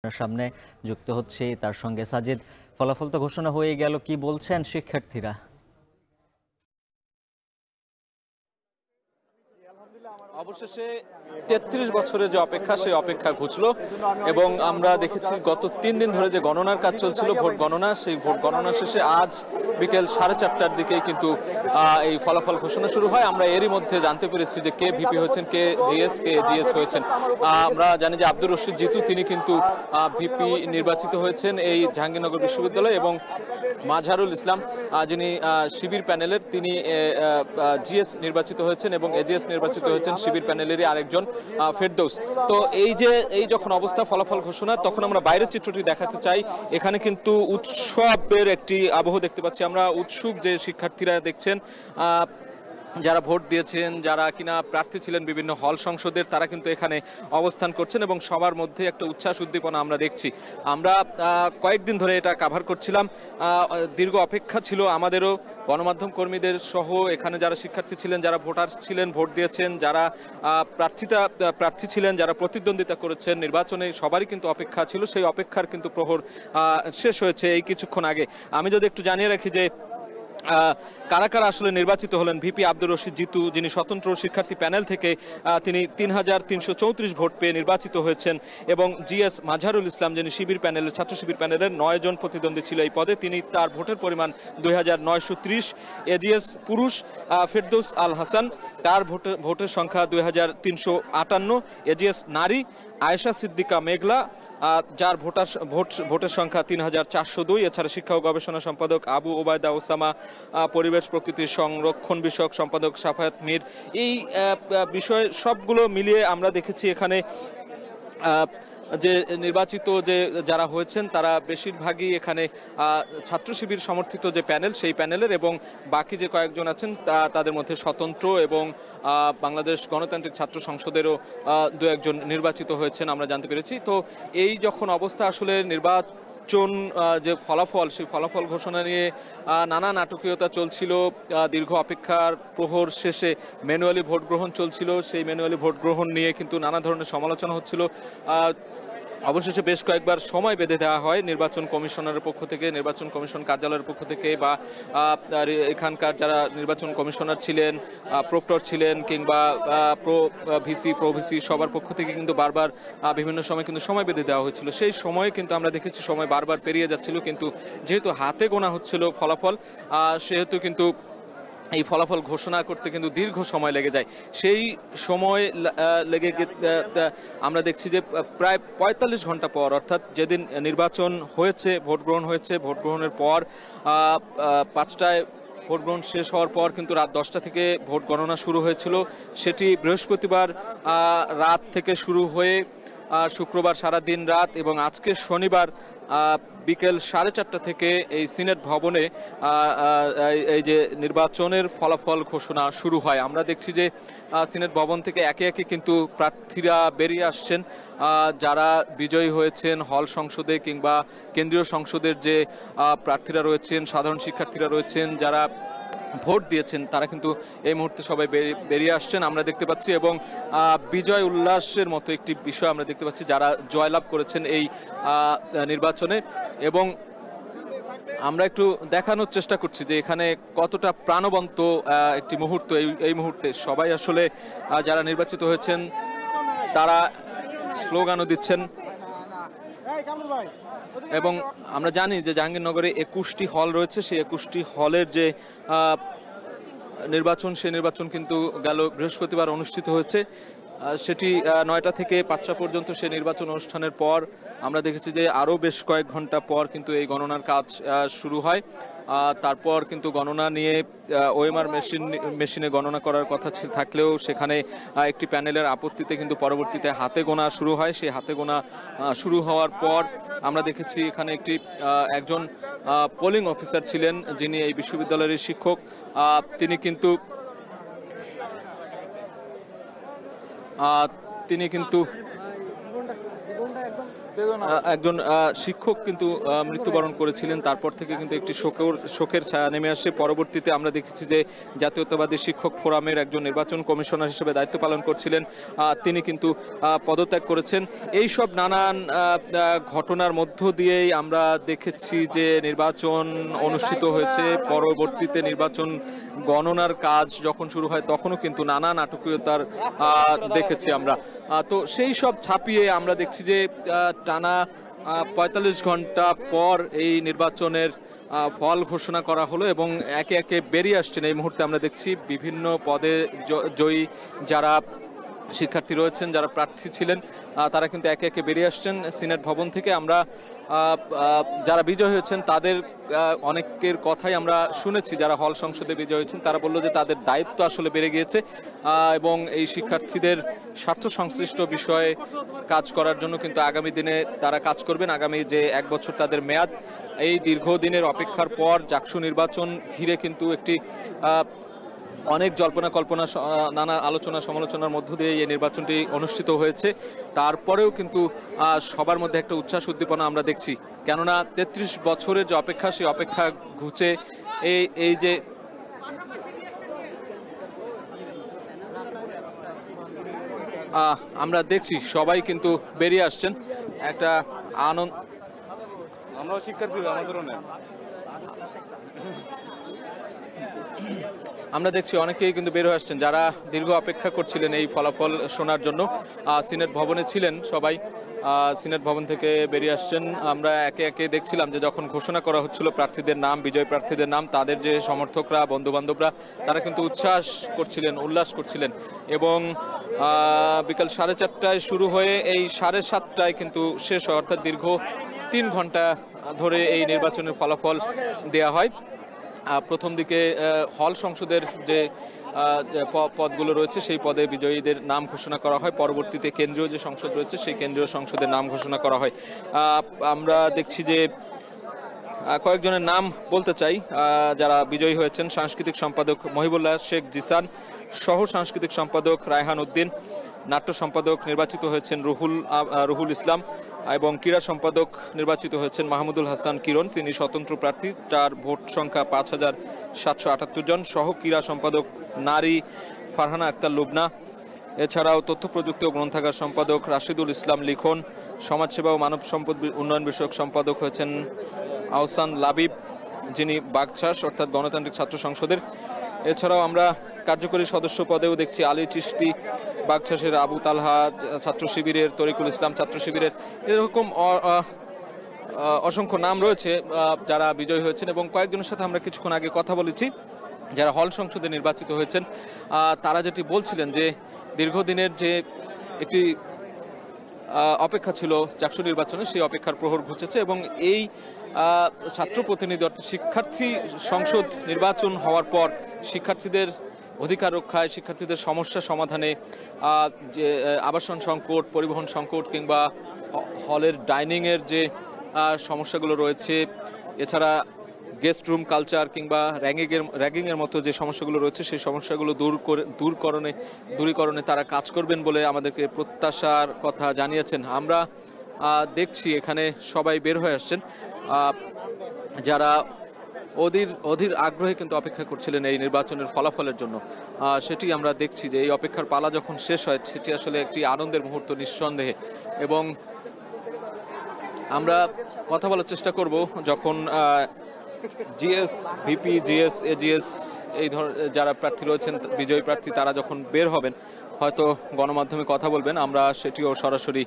সামনে যুক্ত হচ্ছে তার সঙ্গে সাজিদ। ফলাফল তো ঘোষণা হয়ে গেল, কি বলছেন শিক্ষার্থীরা? অবশেষে ৩৩ বছরের যে অপেক্ষা সেই অপেক্ষা ঘুচলো এবং আমরা দেখেছি গত ৩ দিন ধরে যে গণনার কাজ চলছিল, ভোট গণনা, সেই ভোট গণনা শেষে আজ বিকেল 4:30টার দিকে কিন্তু এই ফলাফল ঘোষণা শুরু হয়। আমরা এরই মধ্যে জানতে পেরেছি যে কে ভিপি হয়েছেন, কে জিএস হয়েছেন। আমরা জানি যে আব্দুর রশিদ জিতু তিনি কিন্তু ভিপি নির্বাচিত হয়েছেন এই জাহাঙ্গীরনগর বিশ্ববিদ্যালয়, এবং মাজহারুল ইসলাম যিনি শিবির প্যানেলের তিনি জিএস নির্বাচিত হয়েছেন, এবং এজিএস নির্বাচিত হয়েছেন শিবির প্যানেলেরই আরেকজন ফেরদৌস। তো এই যখন অবস্থা ফলাফল ঘোষণার, তখন আমরা বাইরের চিত্রটি দেখাতে চাই। এখানে কিন্তু উৎসবের একটি আবহ দেখতে পাচ্ছি আমরা। উৎসুক যে শিক্ষার্থীরা দেখছেন, যারা ভোট দিয়েছেন, যারা কিনা প্রার্থী ছিলেন বিভিন্ন হল সংসদের, তারা কিন্তু এখানে অবস্থান করছেন এবং সবার মধ্যে একটা উচ্ছ্বাস উদ্দীপনা আমরা দেখছি। আমরা কয়েকদিন ধরে এটা কাভার করছিলাম, দীর্ঘ অপেক্ষা ছিল আমাদেরও, গণমাধ্যম কর্মীদের সহ এখানে যারা শিক্ষার্থী ছিলেন, যারা ভোটার ছিলেন, ভোট দিয়েছেন, যারা প্রার্থী ছিলেন, যারা প্রতিদ্বন্দ্বিতা করেছেন নির্বাচনে, সবারই কিন্তু অপেক্ষা ছিল। সেই অপেক্ষার কিন্তু প্রহর শেষ হয়েছে এই কিছুক্ষণ আগে। আমি যদি একটু জানিয়ে রাখি যে কারা কারা আসলে নির্বাচিত হলেন। ভিপি আব্দুর রশিদ জিতু, যিনি স্বতন্ত্র শিক্ষার্থী প্যানেল থেকে, তিনি ৩,৩34 ভোট পেয়ে নির্বাচিত হয়েছেন, এবং জিএস মাজহারুল ইসলাম, যিনি শিবির প্যানেলের, ছাত্র শিবির প্যানেলের 9 জন প্রতিদ্বন্দ্বী ছিল এই পদে, তিনি তার ভোটের পরিমাণ 2,930। এজিএস পুরুষ ফেরদৌস আল হাসান, তার ভোটের সংখ্যা 2,358। এজিএস নারী আয়েশা সিদ্দিকা মেঘলা, যার ভোটের সংখ্যা 3,402। এছাড়া শিক্ষা ও গবেষণা সম্পাদক আবু ওবায়দা ওসামা, পরিবেশ প্রকৃতি সংরক্ষণ বিষয়ক সম্পাদক সাফায়াত মীর। এই বিষয় সবগুলো মিলিয়ে আমরা দেখেছি এখানে যে নির্বাচিত যে যারা হয়েছেন তারা বেশিরভাগই এখানে ছাত্র শিবির সমর্থিত যে প্যানেল, সেই প্যানেলের, এবং বাকি যে কয়েকজন আছেন তাদের মধ্যে স্বতন্ত্র এবং বাংলাদেশ গণতান্ত্রিক ছাত্র সংসদেরও 2-1 জন নির্বাচিত হয়েছেন আমরা জানতে পেরেছি। তো এই যখন অবস্থা, আসলে নির্বাচন যে ফলাফল, সেই ফলাফল ঘোষণা নিয়ে নানা নাটকীয়তা চলছিল। দীর্ঘ অপেক্ষার প্রহর শেষে ম্যানুয়ালি ভোট গ্রহণ চলছিল, সেই ম্যানুয়ালি ভোট গ্রহণ নিয়ে কিন্তু নানা ধরনের সমালোচনা হচ্ছিল। অবশেষে বেশ কয়েকবার সময় বেঁধে দেওয়া হয় নির্বাচন কমিশনারের পক্ষ থেকে, নির্বাচন কমিশন কার্যালয়ের পক্ষ থেকে, বা এখানকার যারা নির্বাচন কমিশনার ছিলেন, প্রক্টর ছিলেন, কিংবা প্রো ভিসি সবার পক্ষ থেকে কিন্তু বারবার বিভিন্ন সময় কিন্তু সময় বেঁধে দেওয়া হয়েছিল। সেই সময়ে কিন্তু আমরা দেখেছি সময় বারবার পেরিয়ে যাচ্ছিল, কিন্তু যেহেতু হাতে গোনা হচ্ছিল ফলাফল, সেহেতু কিন্তু এই ফলাফল ঘোষণা করতে কিন্তু দীর্ঘ সময় লেগে যায়। সেই সময় লেগে আমরা দেখছি যে প্রায় 45 ঘন্টা পর, অর্থাৎ যেদিন নির্বাচন হয়েছে, ভোট গ্রহণ হয়েছে, ভোট গ্রহণের পর 5টায় ভোট গ্রহণ শেষ হওয়ার পর কিন্তু রাত 10টা থেকে ভোট গণনা শুরু হয়েছিল। সেটি বৃহস্পতিবার রাত থেকে শুরু হয়ে শুক্রবার সারা দিন রাত, এবং আজকে শনিবার বিকেল 4:30 থেকে এই সিনেট ভবনে এই যে নির্বাচনের ফলাফল ঘোষণা শুরু হয়। আমরা দেখছি যে সিনেট ভবন থেকে একে একে কিন্তু প্রার্থীরা বেরিয়ে আসছেন, যারা বিজয়ী হয়েছেন হল সংসদে কিংবা কেন্দ্রীয় সংসদের যে প্রার্থীরা রয়েছেন, সাধারণ শিক্ষার্থীরা রয়েছেন, যারা ভোট দিয়েছেন, তারা কিন্তু এই মুহূর্তে সবাই বেরিয়ে আসছেন আমরা দেখতে পাচ্ছি, এবং বিজয় উল্লাসের মতো একটি বিষয় আমরা দেখতে পাচ্ছি যারা জয়লাভ করেছেন এই নির্বাচনে। এবং আমরা একটু দেখানোর চেষ্টা করছি যে এখানে কতটা প্রাণবন্ত একটি মুহূর্ত এই মুহূর্তে। সবাই আসলে যারা নির্বাচিত হয়েছেন তারা স্লোগানও দিচ্ছেন, এবং আমরা জানি যে জাহাঙ্গীরনগরে 21টি হল রয়েছে। সেই 21টি হলের যে নির্বাচন, সেই নির্বাচন কিন্তু গেল বৃহস্পতিবার অনুষ্ঠিত হয়েছে। সেটি 9টা থেকে 5টা পর্যন্ত সেই নির্বাচন অনুষ্ঠানের পর আমরা দেখেছি যে আরও বেশ কয়েক ঘন্টা পর কিন্তু এই গণনার কাজ শুরু হয়। তারপর কিন্তু গণনা নিয়ে ওএমআর মেশিনে গণনা করার কথা থাকলেও সেখানে একটি প্যানেলের আপত্তিতে কিন্তু পরবর্তীতে হাতে গোনা শুরু হয়। সেই হাতে গোনা শুরু হওয়ার পর আমরা দেখেছি এখানে একজন পোলিং অফিসার ছিলেন, যিনি এই বিশ্ববিদ্যালয়ের শিক্ষক। তিনি কিন্তু একজন শিক্ষক কিন্তু মৃত্যুবরণ করেছিলেন, তারপর থেকে কিন্তু একটি শোকের ছায়া নেমে আসে। পরবর্তীতে আমরা দেখেছি যে জাতীয়তাবাদী শিক্ষক ফোরামের একজন নির্বাচন কমিশনার হিসেবে দায়িত্ব পালন করছিলেন, তিনি কিন্তু পদত্যাগ করেছেন। এই সব নানান ঘটনার মধ্য দিয়েই আমরা দেখেছি যে নির্বাচন অনুষ্ঠিত হয়েছে। পরবর্তীতে নির্বাচন গণনার কাজ যখন শুরু হয় তখনও কিন্তু নানা নাটকীয়তার দেখেছি আমরা। তো সেই সব ছাপিয়ে আমরা দেখছি যে টানা ৪৫ ঘন্টা পর এই নির্বাচনের ফল ঘোষণা করা হলো এবং একে একে বেরিয়ে আসছেন। এই মুহূর্তে আমরা দেখছি বিভিন্ন পদে জয়ী যারা শিক্ষার্থী রয়েছেন, যারা প্রার্থী ছিলেন, তারা কিন্তু একে একে বেরিয়ে আসছেন সিনেট ভবন থেকে। আমরা যারা বিজয় হয়েছেন তাদের অনেকের কথাই আমরা শুনেছি, যারা হল সংসদে বিজয় হয়েছেন তারা বললো যে তাদের দায়িত্ব আসলে বেড়ে গিয়েছে এবং এই শিক্ষার্থীদের স্বার্থ সংশ্লিষ্ট বিষয়ে কাজ করার জন্য কিন্তু আগামী দিনে তারা কাজ করবেন। আগামী যে 1 বছর তাদের মেয়াদ, এই দীর্ঘদিনের অপেক্ষার পর জাকসু নির্বাচন ঘিরে কিন্তু একটি অনেক জল্পনা কল্পনা, নানা আলোচনা সমালোচনার মধ্য দিয়ে এই নির্বাচনটি অনুষ্ঠিত হয়েছে। তারপরেও কিন্তু সবার মধ্যে একটা উচ্ছ্বাস উদ্দীপনা আমরা দেখছি, কেননা 33 বছরের যে অপেক্ষা, সেই অপেক্ষা ঘুচে এই যে আমরা দেখছি সবাই কিন্তু বেরিয়ে আসছেন। একটা আনন্দ, আমরা শিক্ষার্থী, আমরা দেখছি অনেকেই কিন্তু বের হয়ে আসছেন যারা দীর্ঘ অপেক্ষা করছিলেন এই ফলাফল শোনার জন্য। সিনেট ভবনে ছিলেন সবাই, সিনেট ভবন থেকে বেরিয়ে আসছেন। আমরা একে একে দেখছিলাম যে যখন ঘোষণা করা হচ্ছিল প্রার্থীদের নাম, বিজয় প্রার্থীদের নাম, তাদের যে সমর্থকরা, বন্ধুবান্ধবরা, তারা কিন্তু উল্লাস করছিলেন এবং বিকাল 4:30টায় শুরু হয়ে এই 7:30টায় কিন্তু শেষ হয়, অর্থাৎ দীর্ঘ 3 ঘন্টা ধরে এই নির্বাচনের ফলাফল দেয়া হয়। প্রথম দিকে হল সংসদের যে পদগুলো রয়েছে সেই পদে বিজয়ীদের নাম ঘোষণা করা হয়। পরবর্তীতে কেন্দ্রীয় যে সংসদ রয়েছে সেই কেন্দ্রীয় সংসদের নাম ঘোষণা করা হয়। আমরা দেখছি যে কয়েকজনের নাম বলতে চাই যারা বিজয়ী হয়েছেন। সাংস্কৃতিক সম্পাদক মহিবুল্লাহ শেখ জিসান, সহ সাংস্কৃতিক সম্পাদক রায়হান উদ্দিন, নাট্য সম্পাদক নির্বাচিত হয়েছেন রুহুল ইসলাম এবং ক্রীড়া সম্পাদক নির্বাচিত হয়েছেন মাহমুদুল হাসান কিরণ, তিনি স্বতন্ত্র প্রার্থী, তার ভোট সংখ্যা ৫,৭৭৮ জন। সহ ক্রীড়া সম্পাদক নারী ফারহানা আক্তার লুবনা। এছাড়াও তথ্য প্রযুক্তি ও গ্রন্থাগার সম্পাদক রাশিদুল ইসলাম লিখন, সমাজসেবা ও মানব সম্পদ উন্নয়ন বিষয়ক সম্পাদক হয়েছেন আহসান লাবিব, যিনি বাগচাষ অর্থাৎ গণতান্ত্রিক ছাত্র সংসদের। এছাড়াও আমরা কার্যকরী সদস্য পদেও দেখছি আলী চিশতি বাগচাষের, আবু তালহা ছাত্র শিবিরের, তরিকুল ইসলাম ছাত্র শিবিরের, এরকম অসংখ্য নাম রয়েছে যারা বিজয়ী হয়েছেন। এবং কয়েকজনের সাথে আমরা কিছুক্ষণ আগে কথা বলেছি যারা হল সংসদে নির্বাচিত হয়েছেন, তারা যেটি বলছিলেন যে দীর্ঘদিনের যে একটি অপেক্ষা ছিল জাকসু নির্বাচনে, সেই অপেক্ষার প্রহর ঘুচেছে এবং এই ছাত্র প্রতিনিধি অর্থাৎ শিক্ষার্থী সংসদ নির্বাচন হওয়ার পর শিক্ষার্থীদের অধিকার রক্ষায়, শিক্ষার্থীদের সমস্যা সমাধানে, যে আবাসন সংকট, পরিবহন সংকট কিংবা হলের ডাইনিংয়ের যে সমস্যাগুলো রয়েছে, এছাড়া গেস্ট রুম কালচার কিংবা র্যাগিংয়ের মতো যে সমস্যাগুলো রয়েছে, সেই সমস্যাগুলো দূরীকরণে তারা কাজ করবেন বলে আমাদেরকে প্রত্যাশার কথা জানিয়েছেন। আমরা দেখছি এখানে সবাই বের হয়ে আসছেন যারা অধীর আগ্রহে কিন্তু অপেক্ষা করছিলেন এই নির্বাচনের ফলাফলের জন্য। সেটি আমরা দেখছি যে এই অপেক্ষার পালা যখন শেষ হয় সেটি আসলে একটি আনন্দের মুহূর্ত নিঃসন্দেহে। এবং আমরা কথা বলার চেষ্টা করব যখন জিএস, ভিপি, জিএস, এজিএস এই যারা প্রার্থী রয়েছেন, বিজয়ী প্রার্থী, তারা যখন বের হবেন হয়তো গণমাধ্যমে কথা বলবেন, আমরা সেটিও সরাসরি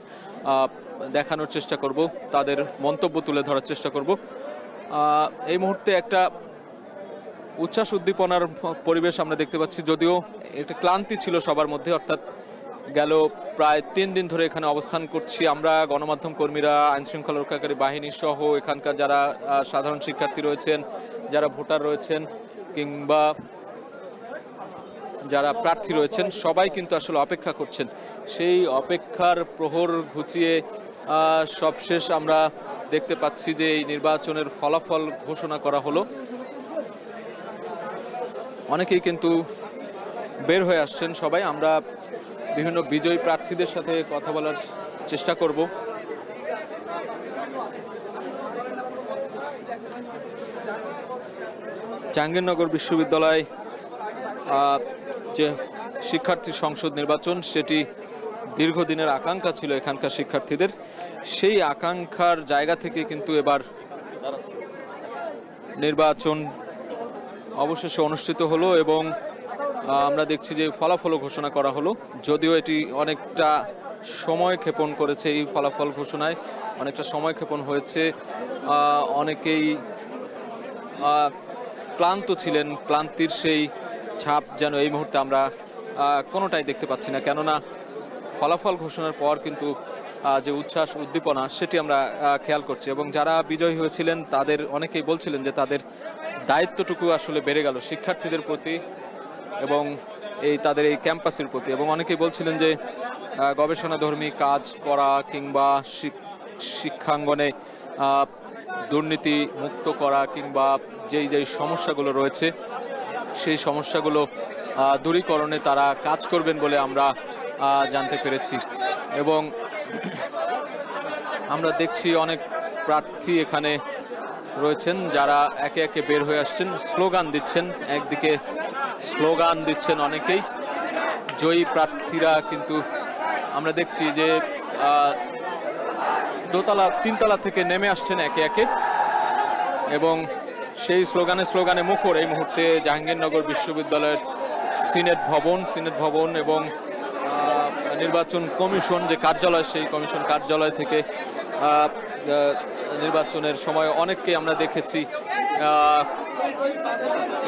দেখানোর চেষ্টা করব, তাদের মন্তব্য তুলে ধরার চেষ্টা করব। এই মুহূর্তে একটা উচ্ছ্বাস উদ্দীপনার পরিবেশ আমরা দেখতে পাচ্ছি, যদিও একটা ক্লান্তি ছিল সবার মধ্যে, অর্থাৎ গেল প্রায় 3 দিন ধরে এখানে অবস্থান করছি আমরা, গণমাধ্যম কর্মীরা, আইনশৃঙ্খলা রক্ষাকারী বাহিনী সহ এখানকার যারা সাধারণ শিক্ষার্থী রয়েছেন, যারা ভোটার রয়েছেন কিংবা যারা প্রার্থী রয়েছেন, সবাই কিন্তু আসলে অপেক্ষা করছেন। সেই অপেক্ষার প্রহর ঘুচিয়ে সবশেষ আমরা দেখতে পাচ্ছি যে এই নির্বাচনের ফলাফল ঘোষণা করা হলো। অনেকেই কিন্তু বের হয়ে আসছেন সবাই। আমরা বিভিন্ন বিজয়ী প্রার্থীদের সাথে কথা বলার চেষ্টা করব। জাহাঙ্গীরনগর বিশ্ববিদ্যালয় যে শিক্ষার্থী সংসদ নির্বাচন, সেটি দীর্ঘদিনের আকাঙ্ক্ষা ছিল এখানকার শিক্ষার্থীদের। সেই আকাঙ্ক্ষার জায়গা থেকে কিন্তু এবার নির্বাচন অবশেষে অনুষ্ঠিত হলো এবং আমরা দেখছি যে ফলাফলও ঘোষণা করা হলো। যদিও এটি অনেকটা সময় ক্ষেপণ করেছে, এই ফলাফল ঘোষণায় অনেকটা সময় ক্ষেপণ হয়েছে। অনেকেই ক্লান্ত ছিলেন, ক্লান্তির সেই ছাপ যেন এই মুহূর্তে আমরা কোনোটাই দেখতে পাচ্ছি না। কেননা ফলাফল ঘোষণার পর কিন্তু যে উচ্ছ্বাস উদ্দীপনা সেটি আমরা খেয়াল করছি এবং যারা বিজয়ী হয়েছিলেন তাদের অনেকেই বলছিলেন যে তাদের দায়িত্বটুকু আসলে বেড়ে গেল শিক্ষার্থীদের প্রতি এবং তাদের এই ক্যাম্পাসের প্রতি। এবং অনেকেই বলছিলেন যে গবেষণাধর্মী কাজ করা কিংবা শিক্ষাঙ্গনে দুর্নীতি মুক্ত করা কিংবা যেই সমস্যাগুলো রয়েছে সেই সমস্যাগুলো দূরীকরণে তারা কাজ করবেন বলে আমরা জানতে পেরেছি। এবং আমরা দেখছি অনেক প্রার্থী এখানে রয়েছেন যারা একে একে বের হয়ে আসছেন, স্লোগান দিচ্ছেন। একদিকে স্লোগান দিচ্ছেন অনেকেই, জয়ী প্রার্থীরা কিন্তু আমরা দেখছি যে তিনতলা থেকে নেমে আসছেন একে একে এবং সেই স্লোগানে মুখর এই মুহূর্তে জাহাঙ্গীরনগর বিশ্ববিদ্যালয়ের সিনেট ভবন এবং নির্বাচন কমিশন যে কার্যালয়, সেই কমিশন কার্যালয় থেকে নির্বাচনের সময় অনেককে আমরা দেখেছি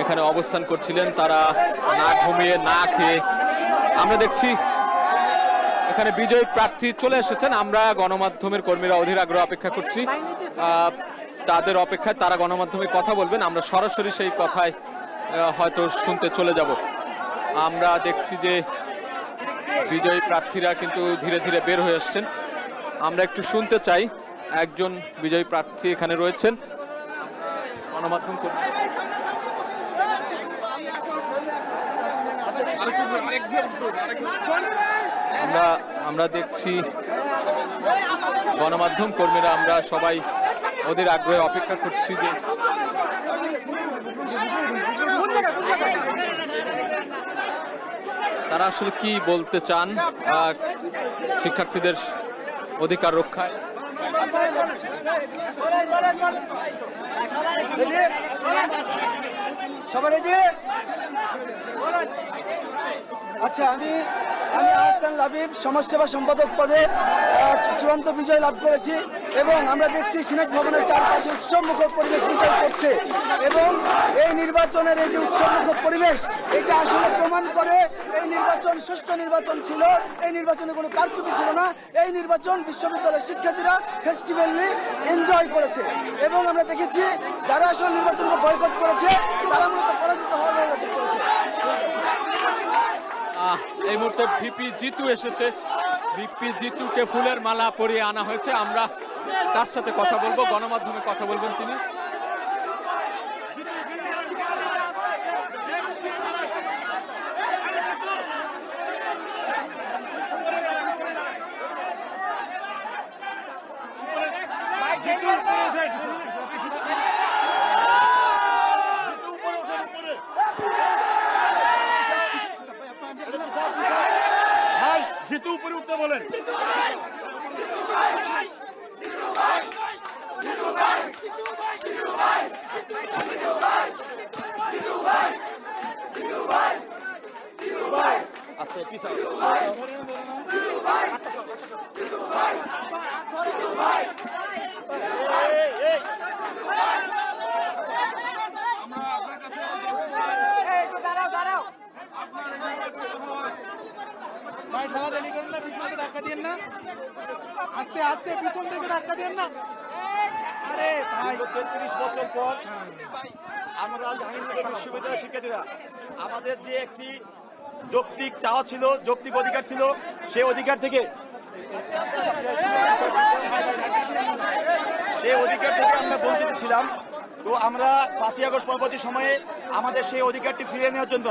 এখানে অবস্থান করছিলেন, তারা না ঘুমিয়ে না খেয়ে। আমরা দেখছি এখানে বিজয়ী প্রার্থী চলে এসেছেন। আমরা গণমাধ্যমের কর্মীরা অধীর আগ্রহ অপেক্ষা করছি, তাদের অপেক্ষায় তারা গণমাধ্যমে কথা বলবেন। আমরা সরাসরি সেই কথায় হয়তো শুনতে চলে যাব। আমরা দেখছি যে বিজয়ী প্রার্থীরা কিন্তু ধীরে ধীরে বের হয়ে আসছেন। আমরা একটু শুনতে চাই, একজন বিজয়ী প্রার্থী এখানে রয়েছেন গণমাধ্যম আমরা দেখছি গণমাধ্যম কর্মীরা আমরা সবাই ওদের আগ্রহে অপেক্ষা করছি যে তারা আসলে কি বলতে চান শিক্ষার্থীদের অধিকার রক্ষায়। আচ্ছা, আমি আহসান লাবিব সমাজসেবা সম্পাদক পদে চূড়ান্ত বিজয় লাভ করেছি এবং আমরা দেখছি সিনেট ভবনের চারপাশে উৎসবমুখর পরিবেশ বিজয় করছে এবং এই নির্বাচনের এই যে উৎসবমুখর পরিবেশ, এটা আসলে প্রমাণ করে এই নির্বাচন সুষ্ঠু নির্বাচন ছিল, এই নির্বাচনে কোনো কারচুপি ছিল না। এই নির্বাচন বিশ্ববিদ্যালয়ের শিক্ষার্থীরা ফেস্টিভ্যালি এনজয় করেছে এবং আমরা দেখেছি যারা আসলে নির্বাচনকে বয়কট করেছে তারা মূলত পরাজিত হওয়ার বয়কট করেছে। এই মুহূর্তে ভিপি জিতু এসেছে, ভিপি জিতুকে ফুলের মালা পরিয়ে আনা হয়েছে। আমরা তার সাথে কথা বলবো, গণমাধ্যমে কথা বলবেন তিনি। জিতু উপরে উঠতে বলেন। আস্তে পিছাও। আস্তে আস্তে পিছন থেকে ধাক্কা দেন না। আরে ভাই, 33 বছর পর আমরা জাহাঙ্গীরনগর বিশ্ববিদ্যালয়ের শিক্ষার্থীরা আমাদের যে একটি যৌক্তিক চাওয়া ছিল, যৌক্তিক অধিকার ছিল, সেই অধিকার থেকে আমরা বঞ্চিত ছিলাম। তো আমরা 5ই আগস্ট পরবর্তী সময়ে আমাদের সেই অধিকারটি ফিরিয়ে নেওয়ার জন্য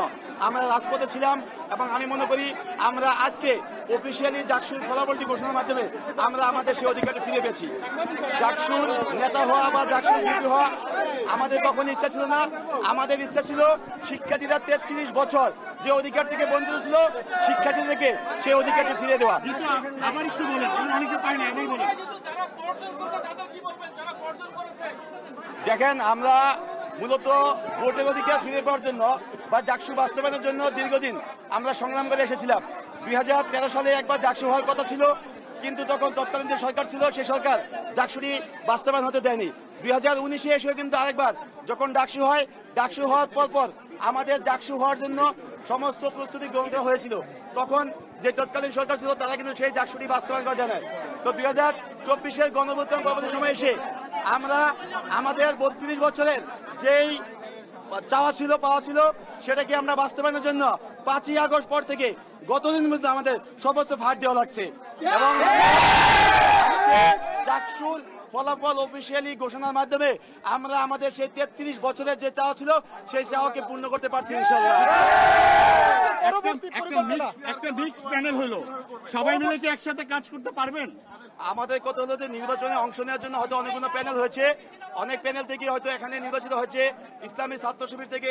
আমরা রাজপথে ছিলাম এবং আমি মনে করি আমরা আজকে অফিসিয়ালি জাকসুর ফলাফলটি ঘোষণার মাধ্যমে আমরা আমাদের সেই অধিকারটি ফিরে পেয়েছি। জাকসুর নেতা হওয়া বা জাকসুর বিপি হওয়া আমাদের কখনো ইচ্ছা ছিল না। আমাদের ইচ্ছা ছিল শিক্ষার্থীরা 33 বছর যে অধিকার থেকে বঞ্চিত ছিল শিক্ষার্থীদেরকে সেই অধিকারটি ফিরে দেওয়া। দেখেন, আমরা মূলত ভোটের অধিকার ফিরে পাওয়ার জন্য বা জাকসু বাস্তবায়নের জন্য দীর্ঘদিন আমরা সংগ্রাম করে এসেছিলাম। 2013 সালে একবার জাকসু হওয়ার কথা ছিল, কিন্তু তখন তৎকালীন যে সরকার ছিল সেই সরকার জাকসুটি বাস্তবায়ন হতে দেয়নি। 2019-এ এসেও কিন্তু আরেকবার যখন ডাকসু হয়, ডাকসু হওয়ার পর আমাদের জাকসু হওয়ার জন্য সমস্ত প্রস্তুতি গ্রহণ করা হয়েছিল। তখন যে তৎকালীন সরকার ছিল তারা কিন্তু সেই জাকসুটি বাস্তবায়ন করা যায় না। তো 2024-এর গণঅভ্যুত্থান পরবর্তী সময় এসে আমরা আমাদের 32 বছরের যেই চাওয়া ছিল পাওয়া ছিল সেটাকে আমরা বাস্তবায়নের জন্য 5ই আগস্ট পর থেকে গতদিন মধ্যে আমাদের সর্বোচ্চ ফাট দেওয়া লাগছে এবং জাকসুর ফলাফল অফিসিয়ালি ঘোষণার মাধ্যমে আমরা আমাদের সেই 33 বছরের যে চাওয়া ছিল সেই চাওয়াকে পূর্ণ করতে পারছি ইনশাআল্লাহ। একটা মিক্স প্যানেল হলো, সবাই মিলে কি একসাথে কাজ করতে পারবেন? আমাদের কথা হলো যে নির্বাচনে অংশ নেওয়ার জন্য হয়তো অনেকগুলো প্যানেল হয়েছে, অনেক প্যানেল থেকে হয়তো এখানে নির্বাচিত হয়েছে। ইসলামী ছাত্র শিবির থেকে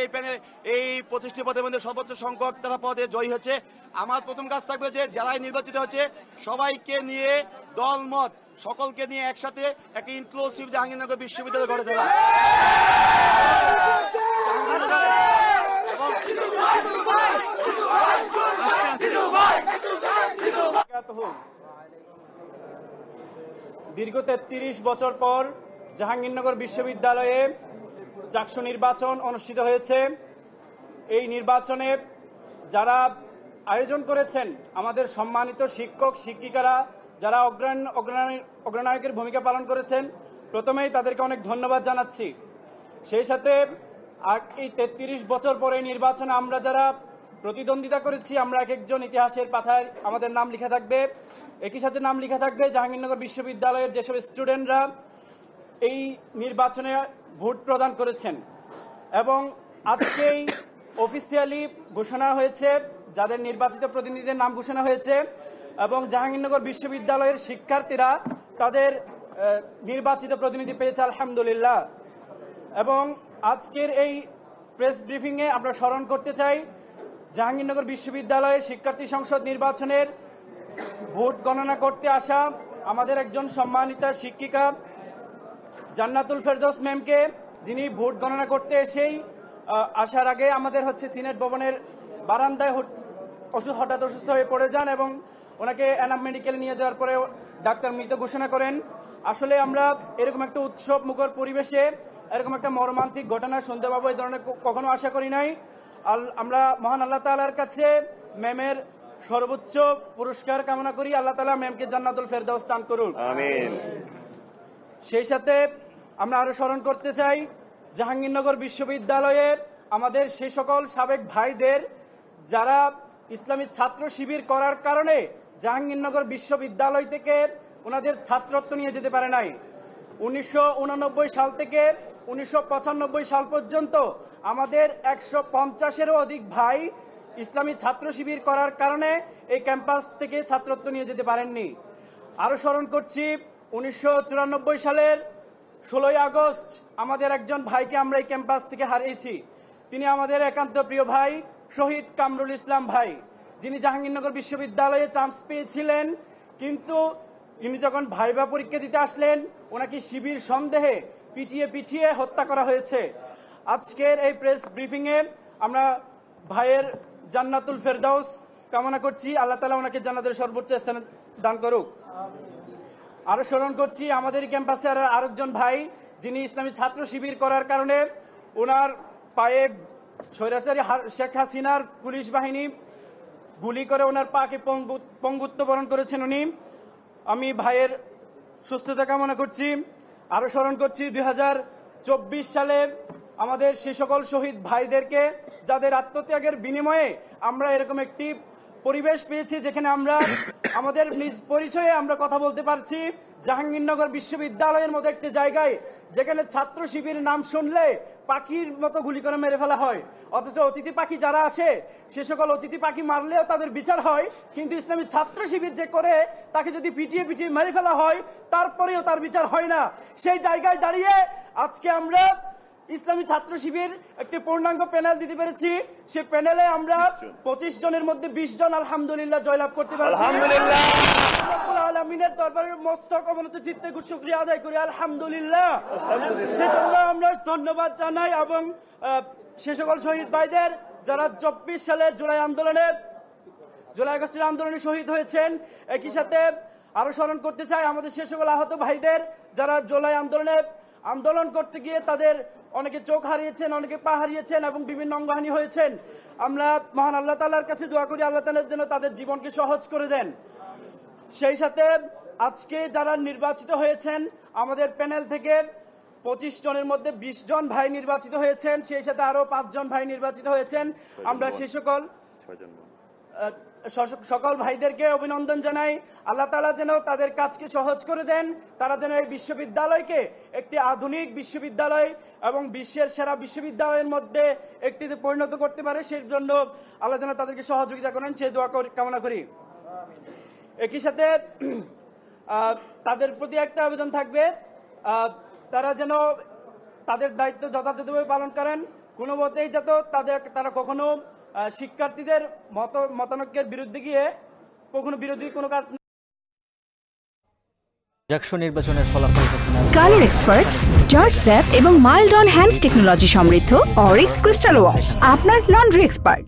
এই 25টি পদের মধ্যে সর্বোচ্চ সংখ্যক তারা পদে জয়ী হয়েছে। আমার প্রথম কাজ থাকবে যে যারাই নির্বাচিত হচ্ছে সবাইকে নিয়ে দলমত সকলকে নিয়ে একসাথে একটা ইনক্লুসিভ জাহাঙ্গীরনগর বিশ্ববিদ্যালয় গড়ে তোলা। দীর্ঘ 33 বছর পর জাহাঙ্গীরনগর বিশ্ববিদ্যালয়ে জাকসু নির্বাচন অনুষ্ঠিত হয়েছে। এই নির্বাচনে যারা আয়োজন করেছেন আমাদের সম্মানিত শিক্ষক শিক্ষিকারা, যারা অগ্রনায়কের ভূমিকা পালন করেছেন, প্রথমেই তাদেরকে অনেক ধন্যবাদ জানাচ্ছি। সেই সাথে এই 33 বছর পরে নির্বাচনে আমরা যারা প্রতিদ্বন্দ্বিতা করেছি আমরা এক একজন ইতিহাসের পাতায় আমাদের নাম লেখা থাকবে। একই সাথে নাম লেখা থাকবে জাহাঙ্গীরনগর বিশ্ববিদ্যালয়ের যেসব স্টুডেন্টরা এই নির্বাচনে ভোট প্রদান করেছেন। এবং আজকেই অফিসিয়ালি ঘোষণা হয়েছে যাদের নির্বাচিত প্রতিনিধিদের নাম ঘোষণা হয়েছে এবং জাহাঙ্গীরনগর বিশ্ববিদ্যালয়ের শিক্ষার্থীরা তাদের নির্বাচিত প্রতিনিধি পেয়েছে আলহামদুলিল্লাহ। এবং আজকের এই প্রেস ব্রিফিংয়ে আমরা স্মরণ করতে চাই জাহাঙ্গীরনগর বিশ্ববিদ্যালয়ের শিক্ষার্থী সংসদ নির্বাচনের ভোট গণনা করতে আসা আমাদের একজন সম্মানিতা শিক্ষিকা জান্নাতুল ফেরদৌস ম্যামকে, যিনি ভোট গণনা করতে এসেই আসার আগে আমাদের সিনেট ভবনের বারান্দায় হঠাৎ অসুস্থ হয়ে পড়ে যান এবং ওনাকে এনাম মেডিকেল নিয়ে যাওয়ার পরে ডাক্তার মৃত ঘোষণা করেন। আসলে আমরা এরকম একটা উৎসব মুখর পরিবেশে এরকম একটা মর্মান্তিক ঘটনা শুনতে পাবো এই ধরনের কখনো আশা করি নাই। আমরা মহান আল্লাহ তাআলার কাছে ম্যামের সর্বোচ্চ পুরস্কার কামনা করি। আল্লাহ তাআলা ম্যামকে জান্নাতুল ফেরদাউস দান করুন, আমিন। সেই সাথে আমরা আরো স্মরণ করতে চাই জাহাঙ্গীরনগর বিশ্ববিদ্যালয়ে আমাদের সেই সকল সাবেক ভাইদের যারা ইসলামী ছাত্র শিবির করার কারণে জাহাঙ্গীরনগর বিশ্ববিদ্যালয় থেকে ওনাদের ছাত্রত্ব নিয়ে যেতে পারে নাই। 1989 সাল থেকে 1995 সাল পর্যন্ত আমাদের 150-এরও অধিক ভাই ইসলামী ছাত্র শিবির করার কারণে এই ক্যাম্পাস থেকে ছাত্রত্ব নিয়ে যেতে পারেননি। আরো স্মরণ করছি 1994 সালের 16ই আগস্ট আমাদের একজন ভাইকে আমরা এই ক্যাম্পাস থেকে হারিয়েছি। তিনি আমাদের একান্ত প্রিয় ভাই শহীদ কামরুল ইসলাম ভাই, যিনি জাহাঙ্গীরনগর বিশ্ববিদ্যালয়ে চান্স পেয়েছিলেন, কিন্তু তিনি যখন ভাইবা পরীক্ষা দিতে আসলেন ওনাকে শিবির সন্দেহে পিটিয়ে হত্যা করা হয়েছে। আজকের এই প্রেস ব্রিফিংয়ে আমরা ভাইয়ের জান্নাতুল ফেরদাউস কামনা করছি, আল্লাহ তাআলা ওনাকে জান্নাতের সর্বোচ্চ স্থান দান করুক। আরো স্মরণ করছি আমাদের ক্যাম্পাসে আরেকজন ভাই যিনি ইসলামী ছাত্র শিবির করার কারণে ওনার পায়ে স্বৈরাচারী শেখ হাসিনার পুলিশ বাহিনী গুলি করে ওনার পাকে পঙ্গুত্ব বরণ করেছেন উনি। আমি ভাইয়ের সুস্থতা কামনা করছি। আরো স্মরণ করছি 2024 সালে আমাদের সে সকল শহীদ ভাইদেরকে যাদের আত্মত্যাগের বিনিময়ে আমরা এরকম একটি পরিবেশ পেয়েছি যেখানে আমরা আমাদের নিজ পরিচয়ে আমরা কথা বলতে পারছি। জাহাঙ্গীরনগর বিশ্ববিদ্যালয়ের মতো একটি জায়গায় যেখানে ছাত্র শিবির নাম শুনলে পাখির মতো গুলি করে মেরে ফেলা হয়, অথচ অতিথি পাখি যারা আসে সে সকল অতিথি পাখি মারলেও তাদের বিচার হয়, কিন্তু ইসলামী ছাত্র শিবির যে করে তাকে যদি পিটিয়ে পিটিয়ে মেরে ফেলা হয় তারপরেও তার বিচার হয় না। সেই জায়গায় দাঁড়িয়ে আজকে আমরা ইসলামী ছাত্র শিবির একটি পূর্ণাঙ্গ প্যানেল দিতে পেরেছি। সে প্যানেলে আমরা 25 জনের মধ্যে 20 জন আলহামদুলিল্লাহ জয়লাভ করতে পারছি। আলহামদুলিল্লাহ, রব্বুল আলামিনের দরবারে মস্তক অবনত চিত্তে শুকরিয়া আদায় করি আলহামদুলিল্লাহ। সেজন্য আমরা ধন্যবাদ জানাই এবং সে সকল শহীদ ভাইদের যারা 24 সালের জুলাই আগস্টের আন্দোলনে শহীদ হয়েছেন। একই সাথে আরো স্মরণ করতে চাই আমাদের সে সকল আহত ভাইদের যারা জুলাই আন্দোলন করতে গিয়ে তাদের অনেকে চোখ হারিয়েছেন, অনেকে পা হারিয়েছেন এবং বিভিন্ন অঙ্গহানি হয়েছেন। আমরা মহান আল্লাহ তাআলার কাছে দোয়া করি আল্লাহ তাআলা যেন তাদের জীবনকে সহজ করে দেন। সেই সাথে আজকে যারা নির্বাচিত হয়েছেন আমাদের প্যানেল থেকে 25 জনের মধ্যে 20 জন ভাই নির্বাচিত হয়েছেন, সেই সাথে আরো 5 জন ভাই নির্বাচিত হয়েছেন। আমরা সেই সকল ভাইদেরকে অভিনন্দন জানাই। আল্লাহ তাআলা যেন তাদের কাজকে সহজ করে দেন, তারা যেন এই বিশ্ববিদ্যালয়কে একটি আধুনিক বিশ্ববিদ্যালয় এবং বিশ্বের সেরা বিশ্ববিদ্যালয়ের মধ্যে একটিতে পরিণত করতে পারে। সেই জন্য আল্লাহ যেন তাদেরকে সহযোগিতা করেন সেই দোয়া কামনা করি। একই সাথে তাদের প্রতি একটা আবেদন থাকবে, তারা যেন তাদের দায়িত্ব যথাযথভাবে পালন করেন। কোনো মতেই যাতে তারা কখনো শিক্ষার্থীদের মতানৈক্যের বিরুদ্ধে গিয়ে কখনো বিরোধী কোনো কাজ। জাকসু নির্বাচনের ফলাফল ঘোষণা। কালার এক্সপার্ট, জর্জ স্যাপ এবং মাইল্ড অন হ্যান্ডস টেকনোলজি সমৃদ্ধ অরিক্স ক্রিস্টাল ওয়াশ আপনার লন্ড্রি এক্সপার্ট।